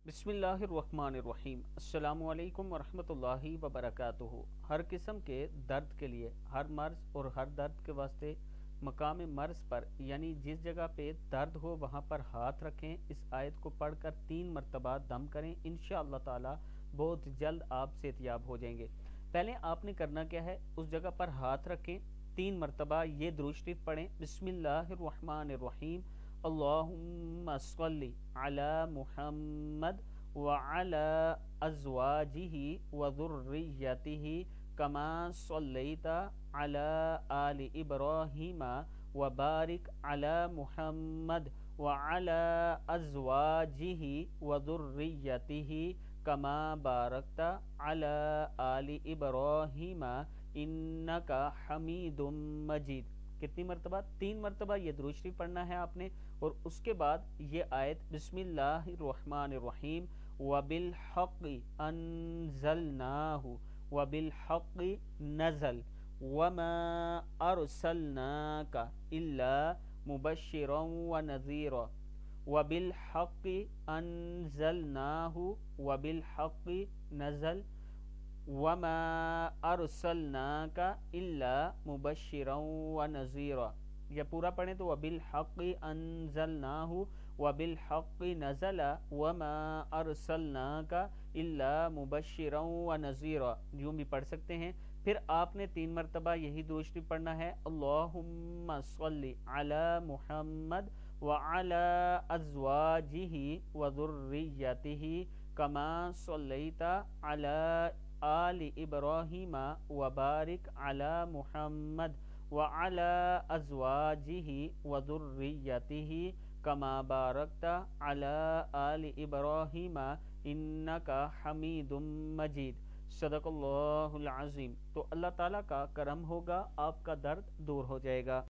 बिस्मिल्लाहिर्रहमानिर्रहीम। अस्सलाम वालेकुम वरहमतुल्लाहि वबरकातुहू। हर किस्म के दर्द के लिए, हर मर्ज़ और हर दर्द के वास्ते मकाम मर्ज़ पर यानी जिस जगह पे दर्द हो वहाँ पर हाथ रखें। इस आयत को पढ़कर 3 मरतबा दम करें। इंशाअल्लाह ताला बहुत जल्द आप सेहतयाब हो जाएंगे। पहले आपने करना क्या है, उस जगह पर हाथ रखें, 3 मरतबा ये दुरूद शरीफ पढ़ें। बिस्मिल्लाहिर्रहमानिर्रहीम। अल्लाहुम्मा सल्लि अला मुहम्मद व अला अज़वाजिही व ज़ुर्रिय्यतिही कमा सल्लैता अला आलि इब्राहीमा व बारिक अला मुहम्मद व अला अज़वाजिही व ज़ुर्रिय्यतिही कमा बारकता अला आलि इब्राहीमा इन्नका हमीदुम मजीद। कितनी मरतबा? 3 मरतबा ये दुरूद शरीफ पढ़ना है आपने। और उसके बाद ये आयत बिस्मिल्लाहिर्रहमानिर्रहीम वबिल हक़्क़ि अंज़लनाहु वबिल हक़्क़ि नज़ल वमा अरसलनाका इल्ला मुबश्शिरन व नज़ीरा वबिल हक़्क़ि अंज़लनाहु वबिल हक़्क़ि नज़ल वमा अरसलनाका इल्ला मुबश्शिरन व नज़ीरा। या पूरा पढ़ें तो वबिल हक़्क़ि अंज़लनाहु वबिल हक़्क़ि नज़ला वमा अरसलनाका इल्ला मुबश्शिरन व नज़ीरा, यूँ भी पढ़ सकते हैं। फिर आपने 3 मरतबा यही दुरूद शरीफ पढ़ना है। अल्लाहुम्मा सल्लि अला मुहम्मद व अला अज़वाजिही व ज़ुर्रिय्यतिही कमा सल्लैता अला आलि इब्राहीमा व बारिक अला मुहम्मद व अला अज़वाजिही व ज़ुर्रिय्यतिही कमा बारकता अला आलि इब्राहीमा इन्नका हमीदुम मजीद। सदक़ल्लाहुल अज़ीम। तो अल्लाह ताला का करम होगा, आपका दर्द दूर हो जाएगा।